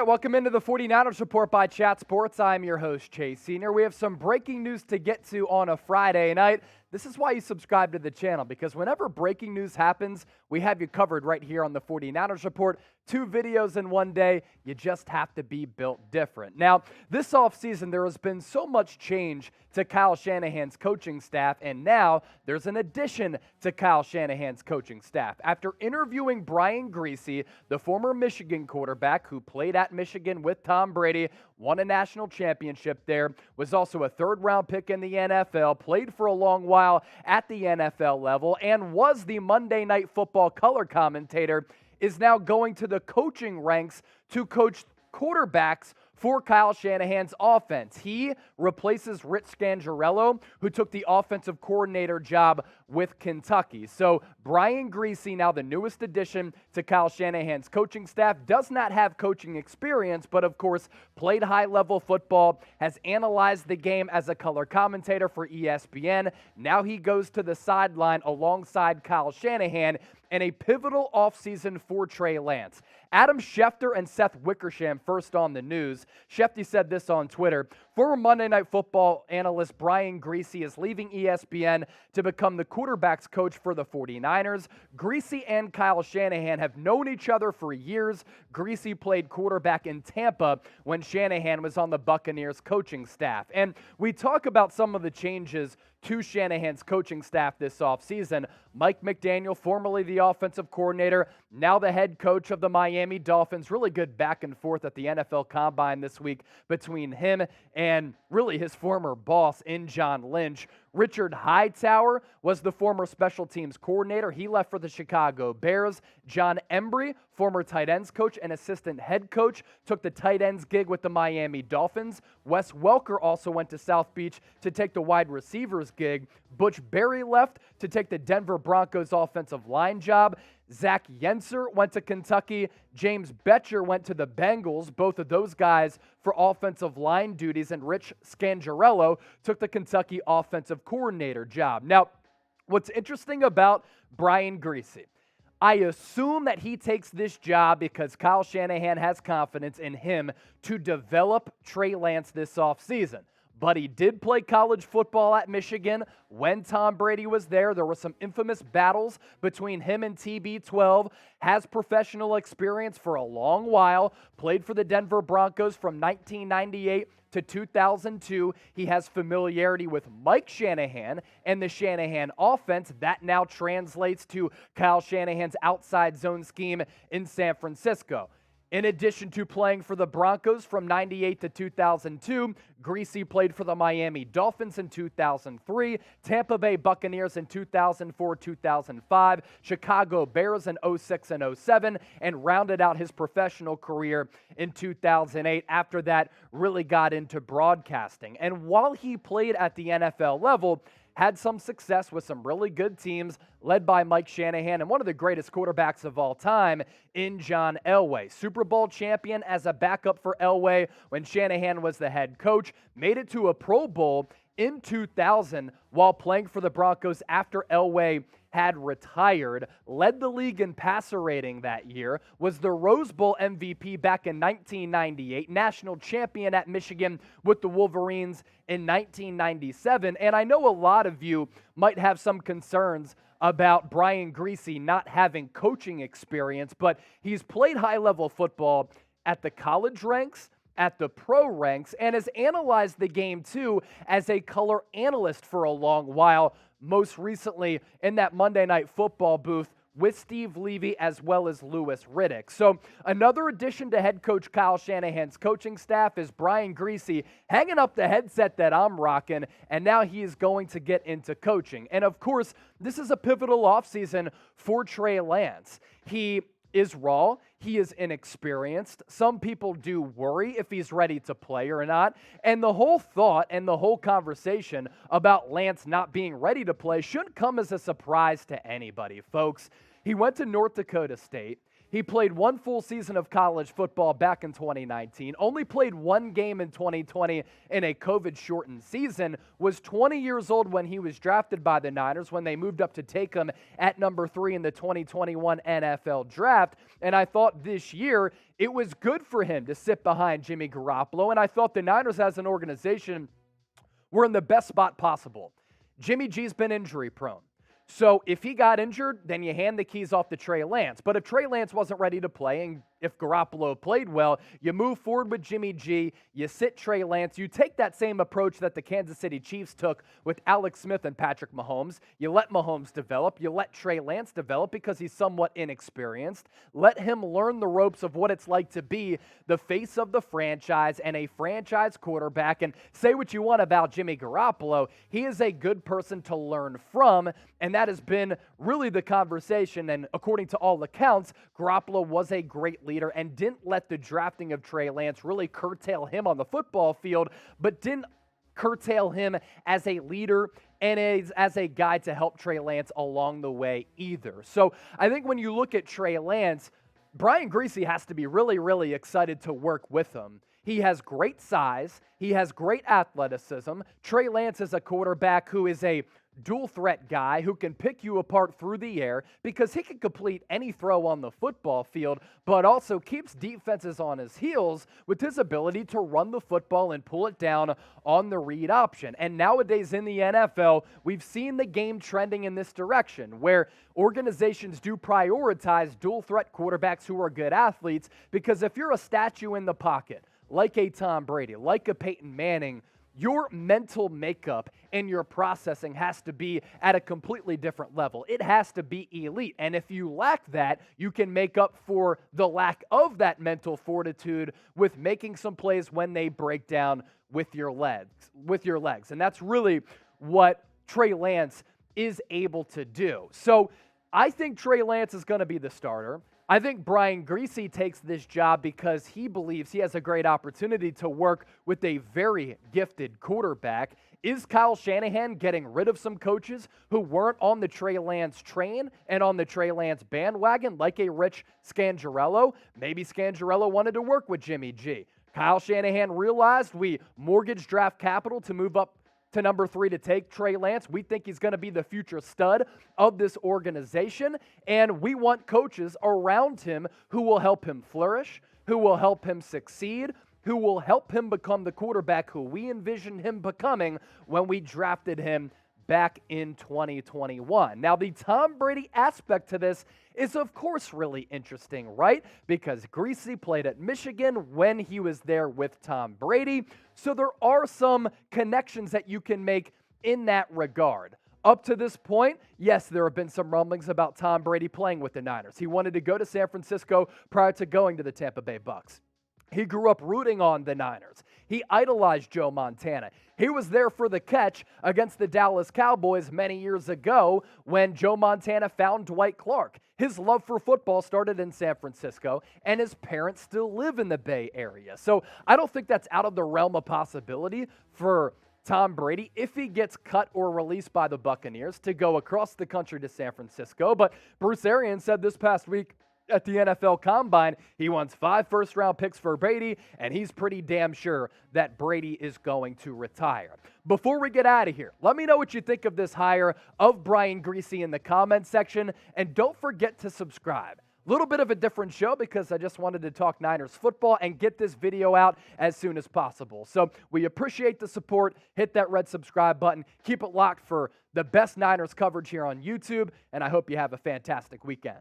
right, welcome into the 49ers Report by Chat Sports. I'm your host, Chase Senior. We have some breaking news to get to on a Friday night. This is why you subscribe to the channel, because whenever breaking news happens, we have you covered right here on the 49ers Report. 2 videos in one day. You just have to be built different. Now, this offseason, there has been so much change to Kyle Shanahan's coaching staff, and now there's an addition to Kyle Shanahan's coaching staff. After interviewing Brian Griese, the former Michigan quarterback who played at Michigan with Tom Brady, won a national championship there, was also a third-round pick in the NFL, played for a long while at the NFL level, and was the Monday Night Football color commentator, is now going to the coaching ranks to coach quarterbacks for Kyle Shanahan's offense. He replaces Rich Scangarello, who took the offensive coordinator job with Kentucky. So Brian Griese, now the newest addition to Kyle Shanahan's coaching staff, does not have coaching experience, but of course played high-level football, has analyzed the game as a color commentator for ESPN. Now he goes to the sideline alongside Kyle Shanahan in a pivotal offseason for Trey Lance. Adam Schefter and Seth Wickersham first on the news. Schefter said this on Twitter: former Monday Night Football analyst Brian Griese is leaving ESPN to become the quarterbacks coach for the 49ers. Griese and Kyle Shanahan have known each other for years. Griese played quarterback in Tampa when Shanahan was on the Buccaneers coaching staff. And we talk about some of the changes to Shanahan's coaching staff this offseason. Mike McDaniel, formerly the offensive coordinator, now the head coach of the Miami Dolphins. Really good back and forth at the NFL Combine this week between him and really his former boss in John Lynch. Richard Hightower was the former special teams coordinator. He left for the Chicago Bears. John Embry, former tight ends coach and assistant head coach, took the tight ends gig with the Miami Dolphins. Wes Welker also went to South Beach to take the wide receivers gig. Butch Berry left to take the Denver Broncos offensive line job. Zach Yenser went to Kentucky. James Betcher went to the Bengals, both of those guys for offensive line duties, and Rich Scangarello took the Kentucky offensive coordinator job. Now, what's interesting about Brian Griese, I assume that he takes this job because Kyle Shanahan has confidence in him to develop Trey Lance this offseason. But he did play college football at Michigan when Tom Brady was there. There were some infamous battles between him and TB12. Has professional experience for a long while. Played for the Denver Broncos from 1998 to 2002. He has familiarity with Mike Shanahan and the Shanahan offense. That now translates to Kyle Shanahan's outside zone scheme in San Francisco. In addition to playing for the Broncos from 98 to 2002, Griese played for the Miami Dolphins in 2003, Tampa Bay Buccaneers in 2004-2005, Chicago Bears in 06 and 07, and rounded out his professional career in 2008. After that, really got into broadcasting. And while he played at the NFL level, had some success with some really good teams led by Mike Shanahan and one of the greatest quarterbacks of all time in John Elway. Super Bowl champion as a backup for Elway when Shanahan was the head coach. Made it to a Pro Bowl in 2000 while playing for the Broncos after Elway had retired, led the league in passer rating that year, was the Rose Bowl MVP back in 1998, national champion at Michigan with the Wolverines in 1997. And I know a lot of you might have some concerns about Brian Griese not having coaching experience, but he's played high-level football at the college ranks, at the pro ranks, and has analyzed the game too as a color analyst for a long while, most recently in that Monday Night Football booth with Steve Levy as well as Louis Riddick. So another addition to head coach Kyle Shanahan's coaching staff is Brian Griese hanging up the headset that I'm rocking, and now he is going to get into coaching. And of course, this is a pivotal offseason for Trey Lance. He is raw. He is inexperienced. Some people do worry if he's ready to play or not. And the whole thought and the whole conversation about Lance not being ready to play shouldn't come as a surprise to anybody, folks. He went to North Dakota State. He played one full season of college football back in 2019, only played one game in 2020 in a COVID-shortened season, was 20 years old when he was drafted by the Niners when they moved up to take him at number 3 in the 2021 NFL Draft. And I thought this year it was good for him to sit behind Jimmy Garoppolo, and I thought the Niners as an organization were in the best spot possible. Jimmy G's been injury prone. So if he got injured, then you hand the keys off to Trey Lance. But if Trey Lance wasn't ready to play and if Garoppolo played well, you move forward with Jimmy G, you sit Trey Lance, you take that same approach that the Kansas City Chiefs took with Alex Smith and Patrick Mahomes. You let Mahomes develop, you let Trey Lance develop because he's somewhat inexperienced. Let him learn the ropes of what it's like to be the face of the franchise and a franchise quarterback. And say what you want about Jimmy Garoppolo, he is a good person to learn from, and that has been really the conversation. And according to all accounts, Garoppolo was a great leader and didn't let the drafting of Trey Lance really curtail him on the football field, but didn't curtail him as a leader and as a guy to help Trey Lance along the way either. So I think when you look at Trey Lance, Brian Griese has to be really, really excited to work with him. He has great size. He has great athleticism. Trey Lance is a quarterback who is a dual threat guy who can pick you apart through the air because he can complete any throw on the football field, but also keeps defenses on his heels with his ability to run the football and pull it down on the read option. And nowadays in the NFL, we've seen the game trending in this direction where organizations do prioritize dual threat quarterbacks who are good athletes, because if you're a statue in the pocket, like a Tom Brady, like a Peyton Manning, your mental makeup and your processing has to be at a completely different level. It has to be elite. And if you lack that, you can make up for the lack of that mental fortitude with making some plays when they break down with your legs. And that's really what Trey Lance is able to do. So I think Trey Lance is going to be the starter. I think Brian Griese takes this job because he believes he has a great opportunity to work with a very gifted quarterback. Is Kyle Shanahan getting rid of some coaches who weren't on the Trey Lance train and on the Trey Lance bandwagon, like a Rich Scangarello? Maybe Scangarello wanted to work with Jimmy G. Kyle Shanahan realized we mortgage draft capital to move up to number 3 to take Trey Lance. We think he's going to be the future stud of this organization, and we want coaches around him who will help him flourish, who will help him succeed, who will help him become the quarterback who we envisioned him becoming when we drafted him back in 2021. Now, the Tom Brady aspect to this is, of course, really interesting, right? Because Griese played at Michigan when he was there with Tom Brady. So there are some connections that you can make in that regard. Up to this point, yes, there have been some rumblings about Tom Brady playing with the Niners. He wanted to go to San Francisco prior to going to the Tampa Bay Bucks. He grew up rooting on the Niners. He idolized Joe Montana. He was there for the catch against the Dallas Cowboys many years ago when Joe Montana found Dwight Clark. His love for football started in San Francisco, and his parents still live in the Bay Area. So I don't think that's out of the realm of possibility for Tom Brady, if he gets cut or released by the Buccaneers, to go across the country to San Francisco. But Bruce Arians said this past week at the NFL Combine, he wants 5 first-round picks for Brady, and he's pretty damn sure that Brady is going to retire. Before we get out of here, let me know what you think of this hire of Brian Griese in the comments section, and don't forget to subscribe. A little bit of a different show because I just wanted to talk Niners football and get this video out as soon as possible. So we appreciate the support. Hit that red subscribe button. Keep it locked for the best Niners coverage here on YouTube, and I hope you have a fantastic weekend.